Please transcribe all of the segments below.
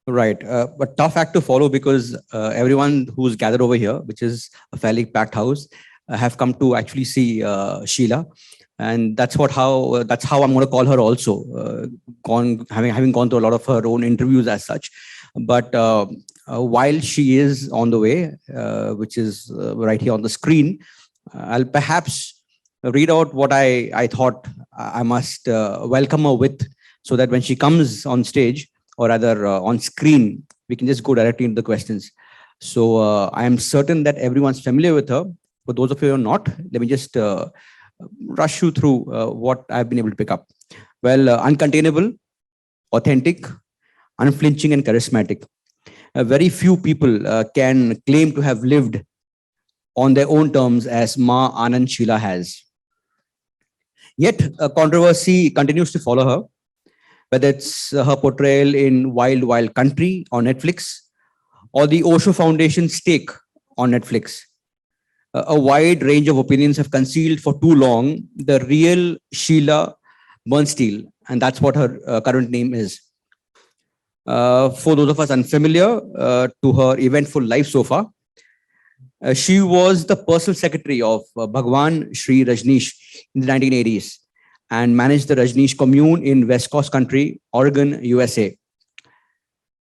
Right. But tough act to follow because everyone who's gathered over here, which is a fairly packed house, have come to actually see Sheila. And that's how I'm going to call her also. Gone having gone through a lot of her own interviews as such, but while she is on the way, which is right here on the screen, I'll perhaps read out what I thought I must welcome her with, so that when she comes on stage, or rather on screen, we can just go directly into the questions. So I am certain that everyone's familiar with her. For those of you who are not, let me just rush you through what I've been able to pick up. Well, uncontainable, authentic, unflinching, and charismatic. Very few people can claim to have lived on their own terms as Ma Anand Sheela has. Yet, controversy continues to follow her, whether it's her portrayal in Wild Wild Country on Netflix or the Osho Foundation's take on Netflix. A wide range of opinions have concealed for too long the real Sheila Bernstein, and that's what her current name is. For those of us unfamiliar to her eventful life so far, she was the personal secretary of Bhagwan Sri Rajneesh in the 1980s and managed the Rajneesh commune in West Coast Country, Oregon, USA.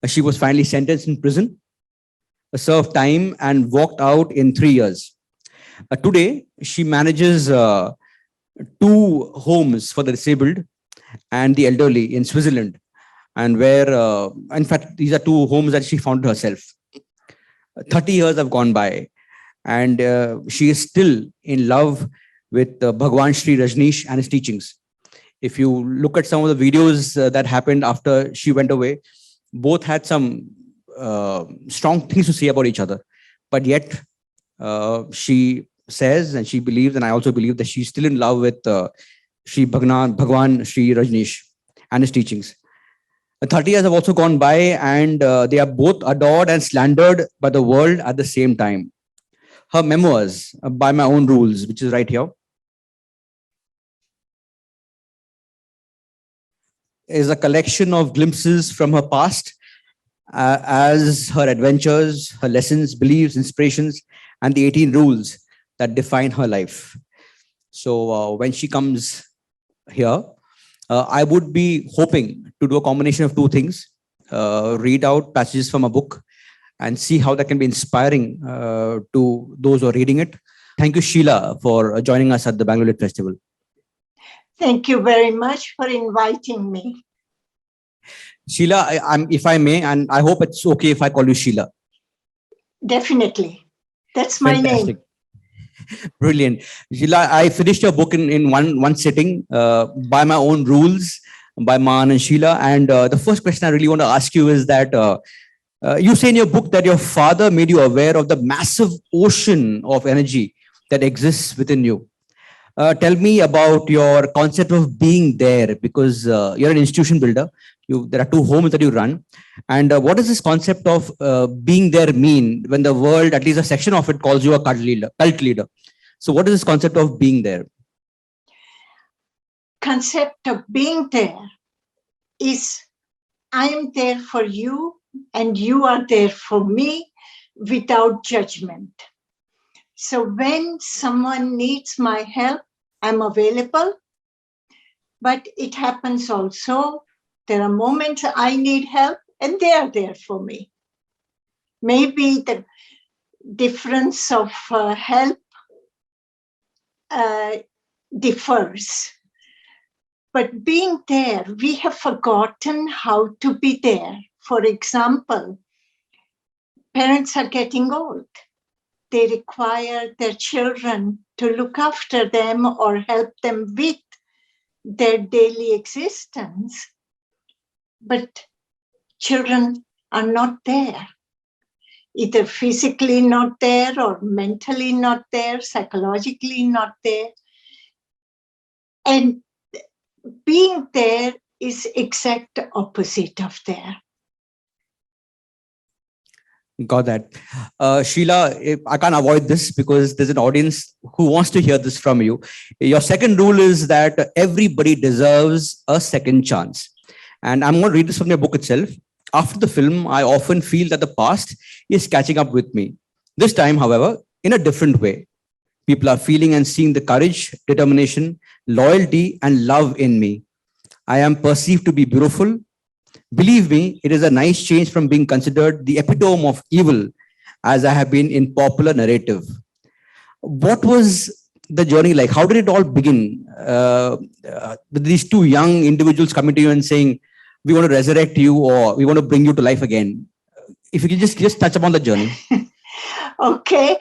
She was finally sentenced in prison, served time, and walked out in 3 years. Today, she manages two homes for the disabled and the elderly in Switzerland, and where, in fact, these are two homes that she founded herself. 30 years have gone by, and she is still in love with Bhagwan Sri Rajneesh and his teachings. If you look at some of the videos that happened after she went away, both had some strong things to say about each other. But yet, she says, and she believes, and I also believe, that she's still in love with Bhagwan Sri Rajneesh and his teachings. 30 years have also gone by, and they are both adored and slandered by the world at the same time. Her memoirs, By My Own Rules, which is right here, is a collection of glimpses from her past, as her adventures, her lessons, beliefs, inspirations, and the 18 rules that define her life. So when she comes here, I would be hoping to do a combination of two things: read out passages from a book and see how that can be inspiring to those who are reading it. Thank you, Sheela, for joining us at the Bangalore Lit Festival. Thank you very much for inviting me. Sheela, if I may, and I hope it's okay if I call you Sheela. Definitely. That's my Fantastic. name. Brilliant. Sheela, I finished your book in one sitting, By My Own Rules, by Maan and Sheela. And the first question I really want to ask you is that you say in your book that your father made you aware of the massive ocean of energy that exists within you. Tell me about your concept of being there, because you're an institution builder. There are two homes that you run. And what does this concept of being there mean when the world, at least a section of it, calls you a cult leader? So what is this concept of being there? Concept of being there is I am there for you and you are there for me without judgment. So when someone needs my help, I'm available. But it happens also, there are moments I need help and they are there for me. Maybe the difference of help differs. But being there, we have forgotten how to be there. For example, parents are getting old. They require their children to look after them or help them with their daily existence. But children are not there, either physically not there or mentally not there, psychologically not there. And being there is exact opposite of there. Got that. Sheela, I can't avoid this because there's an audience who wants to hear this from you. Your second rule is that everybody deserves a second chance. And I'm going to read this from your book itself. After the film, I often feel that the past is catching up with me. This time, however, in a different way. People are feeling and seeing the courage, determination, loyalty, and love in me. I am perceived to be beautiful. Believe me, it is a nice change from being considered the epitome of evil as I have been in popular narrative. What was the journey like? How did it all begin? With these two young individuals coming to you and saying, "We want to resurrect you," or "We want to bring you to life again." If you could just touch upon the journey. Okay.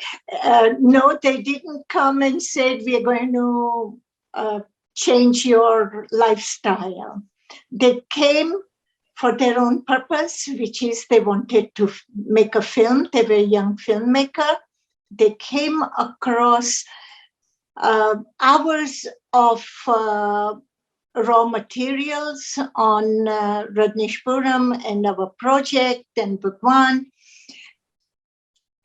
No, they didn't come and said, "We are going to change your lifestyle." They came for their own purpose, which is they wanted to make a film. They were a young filmmaker. They came across hours of raw materials on Rajneshpuram and our project and Bhagwan.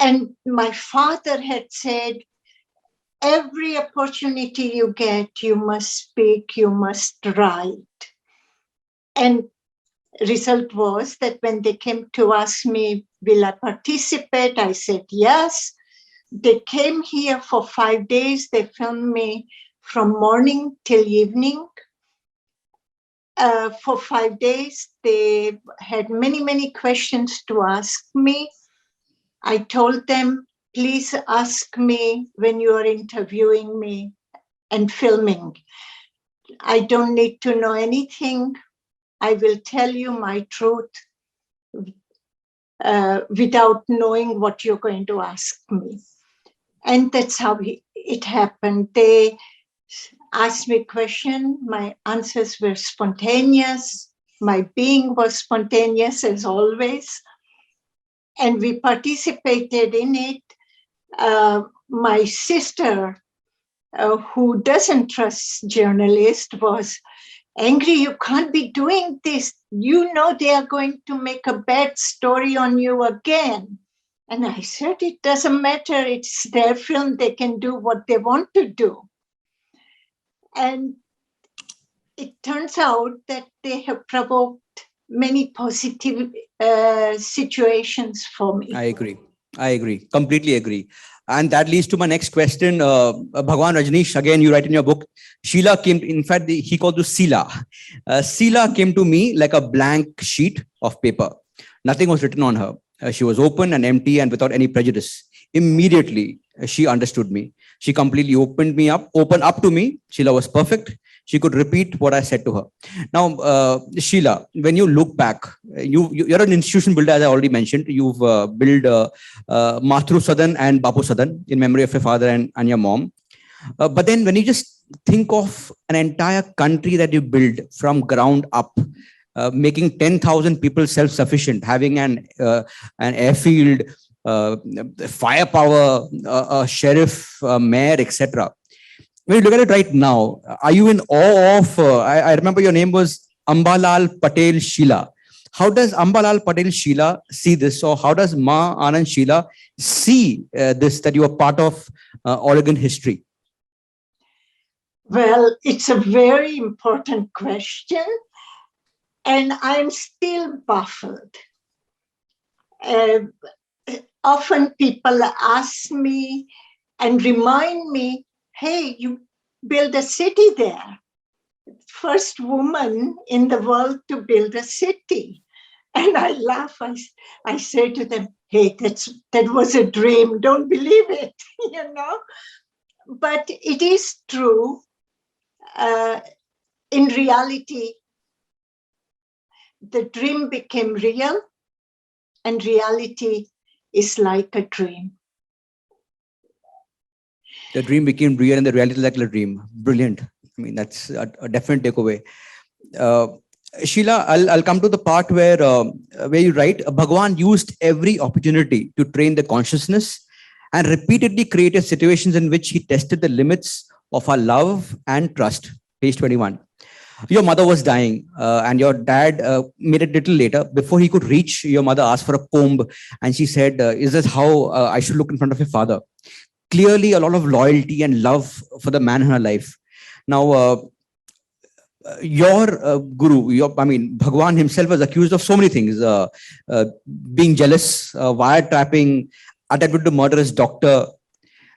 And my father had said, every opportunity you get, you must speak, you must write. And result was that when they came to ask me, will I participate? I said yes. They came here for 5 days. They filmed me from morning till evening. For 5 days, they had many, many questions to ask me. I told them, please ask me when you are interviewing me and filming. I don't need to know anything. I will tell you my truth without knowing what you're going to ask me. And that's how it happened. They asked me a question. My answers were spontaneous. My being was spontaneous as always. And we participated in it. My sister, who doesn't trust journalists, was angry. You can't be doing this. You know they are going to make a bad story on you again. And I said, it doesn't matter. It's their film. They can do what they want to do. And it turns out that they have provoked many positive situations for me. I agree. Completely agree. And that leads to my next question. Bhagwan Rajneesh, again, you write in your book, Sheela came, in fact, he called you Sheela. Sheela came to me like a blank sheet of paper. Nothing was written on her. She was open and empty and without any prejudice. Immediately, she understood me. She completely opened up to me. Sheela was perfect. She could repeat what I said to her. Now, Sheela, when you look back, you're an institution builder, as I already mentioned. You've built Matru Sadan and Bapu Sadan in memory of your father and your mom. But then when you just think of an entire country that you built from ground up, making 10,000 people self-sufficient, having an airfield, firepower, a sheriff, mayor, etc. When you look at it right now, are you in awe of, I remember your name was Ambalal Patel Sheela. How does Ambalal Patel Sheela see this? Or how does Ma Anand Sheela see this, that you are part of Oregon history? Well, it's a very important question. And I'm still baffled. Often people ask me and remind me, hey, you build a city there. First woman in the world to build a city. And I laugh. I say to them, hey, that was a dream. Don't believe it, But it is true. In reality, the dream became real, and reality is like a dream. The dream became real and the reality is like a dream. Brilliant. I mean, that's a definite takeaway. Sheela, I'll come to the part where you write, Bhagwan used every opportunity to train the consciousness and repeatedly created situations in which he tested the limits of our love and trust. Page 21. Your mother was dying and your dad made it little later. Before he could reach, your mother asked for a comb and she said, is this how I should look in front of your father? Clearly a lot of loyalty and love for the man in her life. Now, your guru, I mean, Bhagwan himself was accused of so many things, uh, being jealous, wiretapping, attempted to murder his doctor.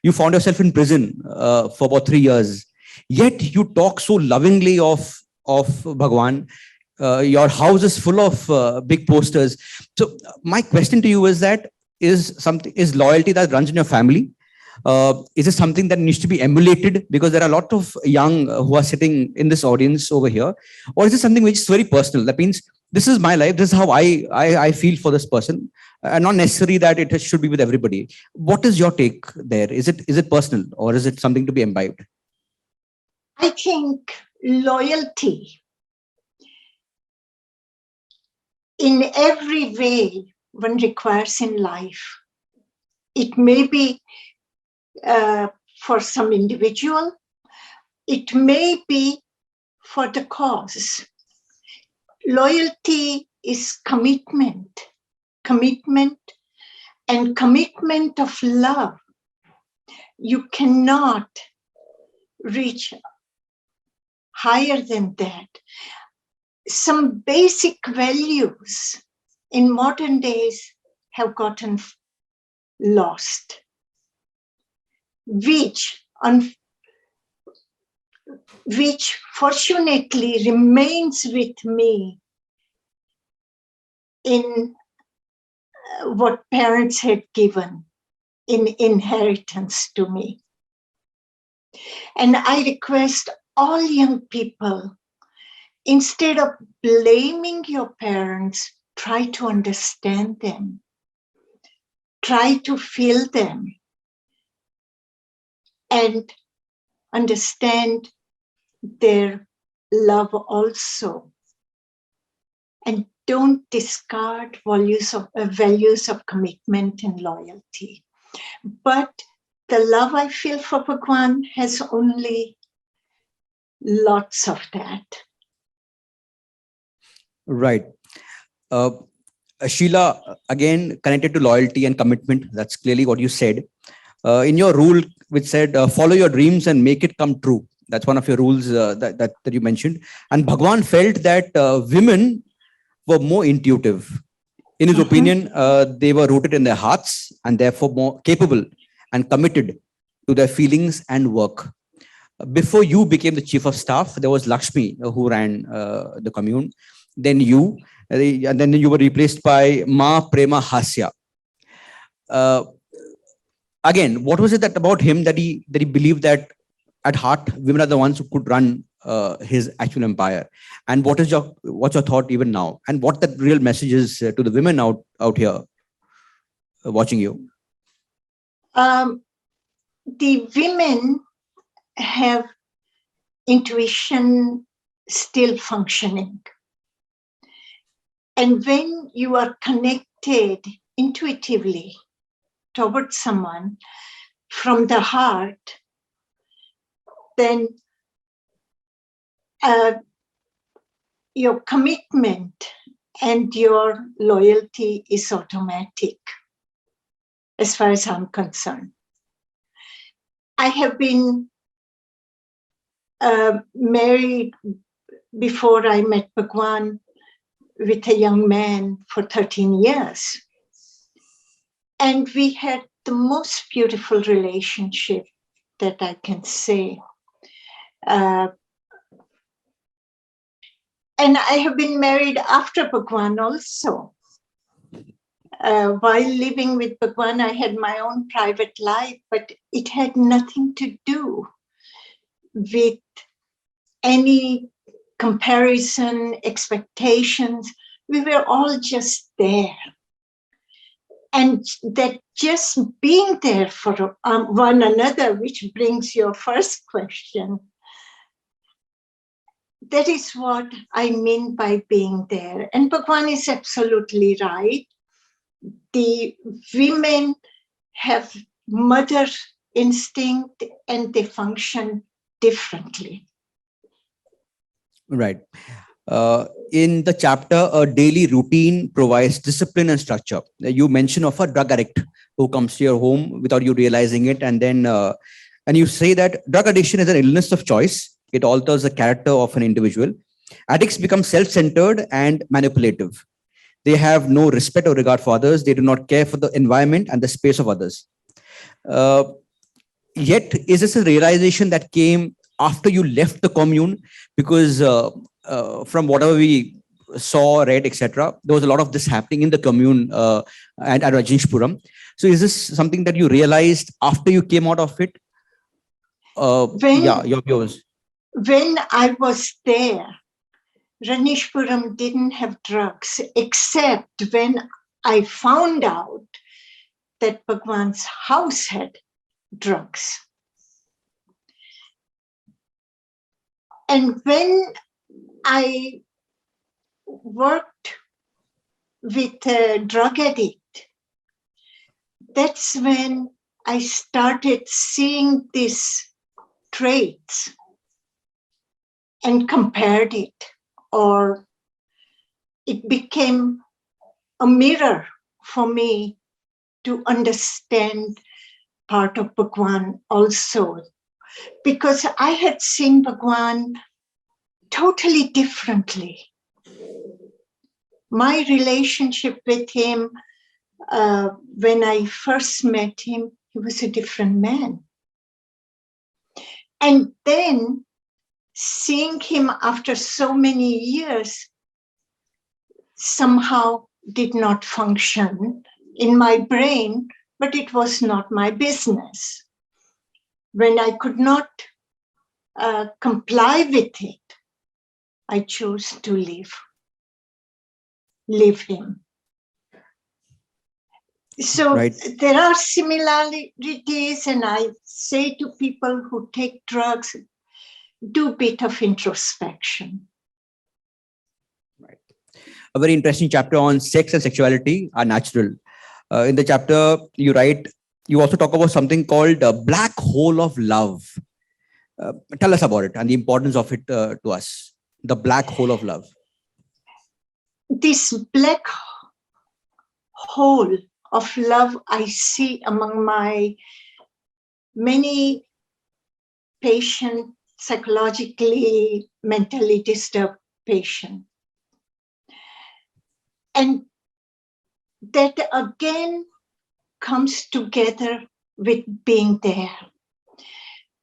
You found yourself in prison for about 3 years. Yet you talk so lovingly of Bhagwan. Your house is full of big posters. So my question to you is that is loyalty that runs in your family? Is it something that needs to be emulated? Because there are a lot of young who are sitting in this audience over here. Or is it something which is very personal? That means this is my life. This is how I feel for this person, and not necessarily that it should be with everybody. What is your take there? Is it personal, or is it something to be imbibed? I think loyalty in every way one requires in life. It may be for some individual, it may be for the cause. Loyalty is commitment and commitment of love. You cannot reach higher than that. Some basic values in modern days have gotten lost, which fortunately remains with me in what parents had given in inheritance to me. And I request all young people, instead of blaming your parents, try to understand them. Try to feel them and understand their love also. And don't discard values of commitment and loyalty. But the love I feel for Bhagwan has only lots of that. Right. Sheela, again, connected to loyalty and commitment. That's clearly what you said. In your rule, which said, follow your dreams and make it come true. That's one of your rules that you mentioned. And Bhagwan felt that women were more intuitive. In his opinion, they were rooted in their hearts and therefore more capable and committed to their feelings and work. Before you became the chief of staff, there was Lakshmi who ran the commune. Then you, and then you were replaced by Ma Prema Hasya. Again, what was it that about him that he believed that at heart women are the ones who could run his actual empire? And what's your thought even now? And what that real message is to the women out here watching you? The women have intuition still functioning. And when you are connected intuitively towards someone from the heart, then your commitment and your loyalty is automatic, as far as I'm concerned. I have been married before I met Bhagwan with a young man for 13 years. And we had the most beautiful relationship that I can say. And I have been married after Bhagwan also. While living with Bhagwan, I had my own private life, but it had nothing to do with any comparison, expectations. We were all just there. And that just being there for one another, which brings your first question, that is what I mean by being there. And Bhagwan is absolutely right. The women have mother instinct and they function differently. Right. In the chapter, a daily routine provides discipline and structure. You mention of a drug addict who comes to your home without you realizing it. And then, and you say that drug addiction is an illness of choice. It alters the character of an individual. Addicts become self-centered and manipulative. They have no respect or regard for others. They do not care for the environment and the space of others. Uh, Yet, is this a realization that came after you left the commune? Because from whatever we saw, read, etc., there was a lot of this happening in the commune and at Rajneeshpuram. So, is this something that you realized after you came out of it? Yeah, your views. When I was there, Ranishpuram didn't have drugs, except when I found out that Bhagwan's house had drugs. And when I worked with a drug addict, that's when I started seeing these traits and compared it, or it became a mirror for me to understand part of Bhagwan also, because I had seen Bhagwan totally differently. My relationship with him, when I first met him, he was a different man. And then seeing him after so many years somehow did not function in my brain, but it was not my business. When I could not comply with it, I chose to leave him. So Right. there are similarities, and I say to people who take drugs, do a bit of introspection. Right. A very interesting chapter on sex and sexuality are natural. In the chapter, you write, you also talk about something called black hole of love. Tell us about it and the importance of it to us. The black hole of love. This black hole of love I see among my many patients, psychologically, mentally disturbed patients. And that again comes together with being there.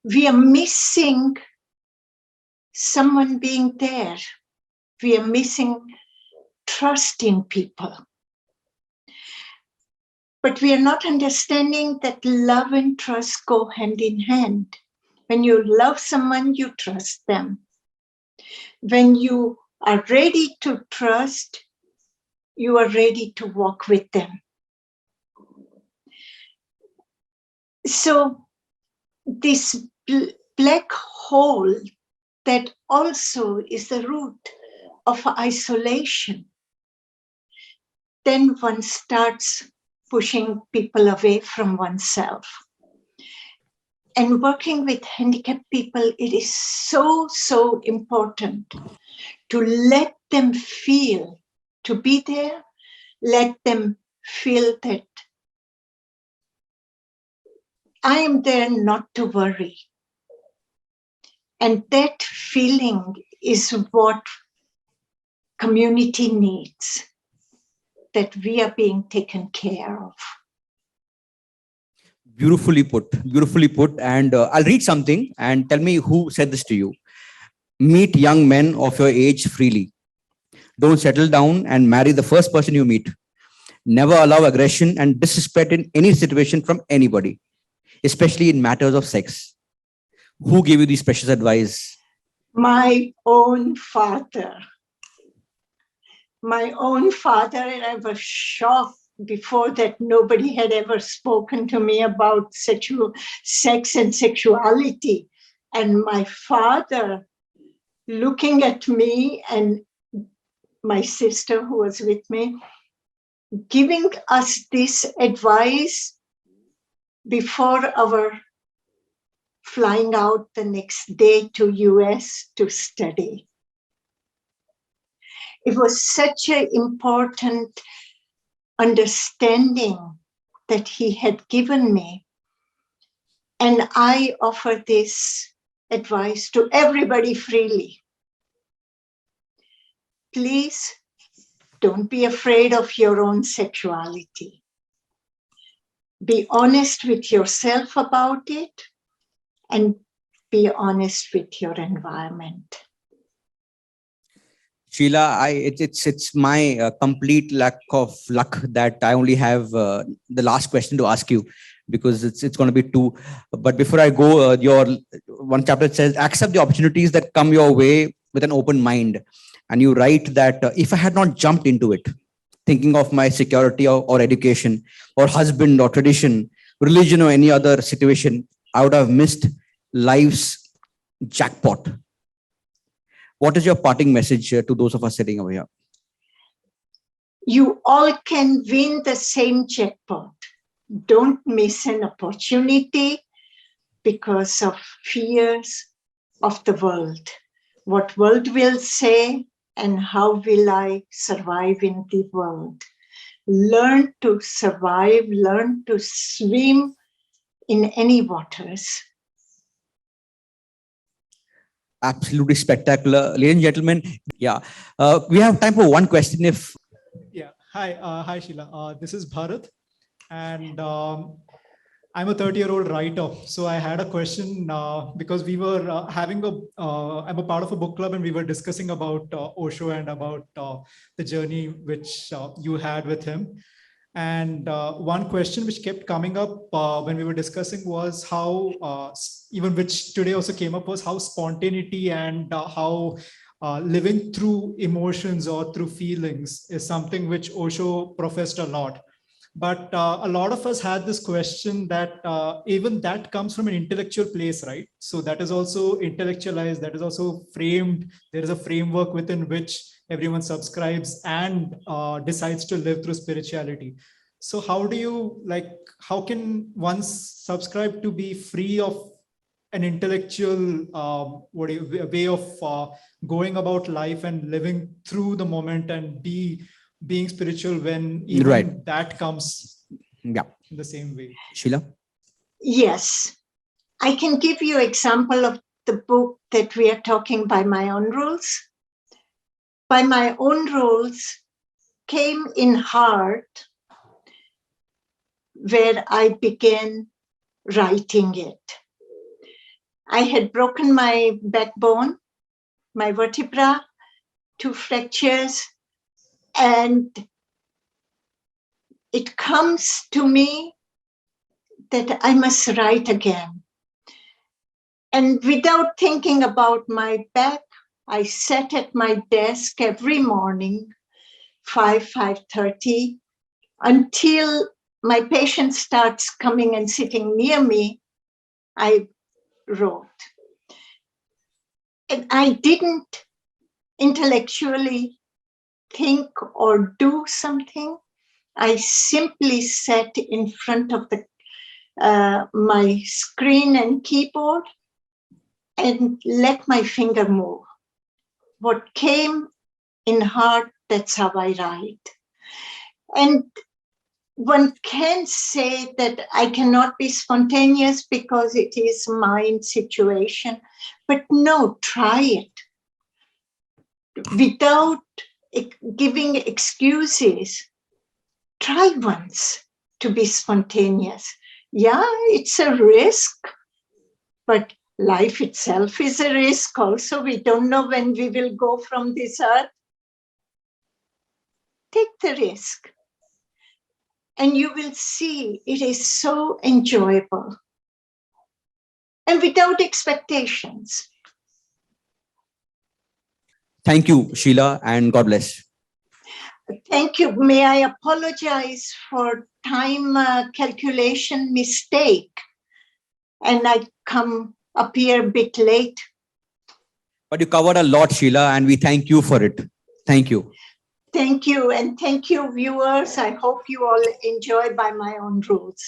We are missing someone being there. We are missing trust in people. But we are not understanding that love and trust go hand in hand. When you love someone, you trust them. When you are ready to trust, you are ready to walk with them. So this black hole that also is the root of isolation, then one starts pushing people away from oneself. And working with handicapped people, it is so, so important to let them feel, to be there, let them feel that I am there not to worry. And that feeling is what community needs, that we are being taken care of. Beautifully put, beautifully put. And I'll read something and tell me who said this to you. Meet young men of your age freely. Don't settle down and marry the first person you meet. Never allow aggression and disrespect in any situation from anybody, especially in matters of sex. Who gave you these precious advice? My own father. My own father, and I was shocked. Before that, nobody had ever spoken to me about sex and sexuality. And my father, looking at me and my sister who was with me, giving us this advice before our flying out the next day to US to study. It was such an important understanding that he had given me. And I offer this advice to everybody freely. Please don't be afraid of your own sexuality. Be honest with yourself about it and be honest with your environment. Sheila, it's my complete lack of luck that I only have the last question to ask you, because it's going to be two. But before I go, your one chapter says, accept the opportunities that come your way with an open mind. And you write that if I had not jumped into it, thinking of my security or education or husband or tradition, religion or any other situation, I would have missed life's jackpot. What is your parting message to those of us sitting over here? You all can win the same jackpot. Don't miss an opportunity because of fears of the world. What world will say and how will I survive in the world? Learn to survive, learn to swim in any waters. Absolutely spectacular. Ladies and gentlemen, yeah, we have time for one question. If Yeah, hi Sheela. This is Bharat, and I'm a 30-year-old writer. So I had a question because we were I'm a part of a book club, and we were discussing about Osho and about the journey which you had with him. And one question which kept coming up when we were discussing was how, even which today also came up, was how spontaneity and how living through emotions or through feelings is something which Osho professed a lot. But a lot of us had this question that even that comes from an intellectual place, right? So that is also intellectualized, that is also framed. There is a framework within which everyone subscribes and decides to live through spirituality. So how do you, how can one subscribe to be free of an intellectual way of going about life and living through the moment and being spiritual when even that comes in the same way? Sheila? Yes, I can give you example of the book that we are talking, By My Own Rules. By My Own Rules came in heart where I began writing it. I had broken my backbone, my vertebra, 2 fractures, and it comes to me that I must write again. And without thinking about my back, I sat at my desk every morning, 5:30, until my patient starts coming and sitting near me. I wrote. And I didn't intellectually think or do something. I simply sat in front of my screen and keyboard and let my finger move. What came in heart, that's how I write. And one can say that I cannot be spontaneous because it is mind situation, but no, try it. Without giving excuses, try once to be spontaneous. Yeah, it's a risk, but life itself is a risk also. We don't know when we will go from this earth. Take the risk. And you will see it is so enjoyable. And without expectations. Thank you, Sheila, and God bless. Thank you. May I apologize for time calculation mistake. And I appear a bit late. But you covered a lot, Sheila, and we thank you for it. Thank you. Thank you. And thank you, viewers. I hope you all enjoy By My Own Rules.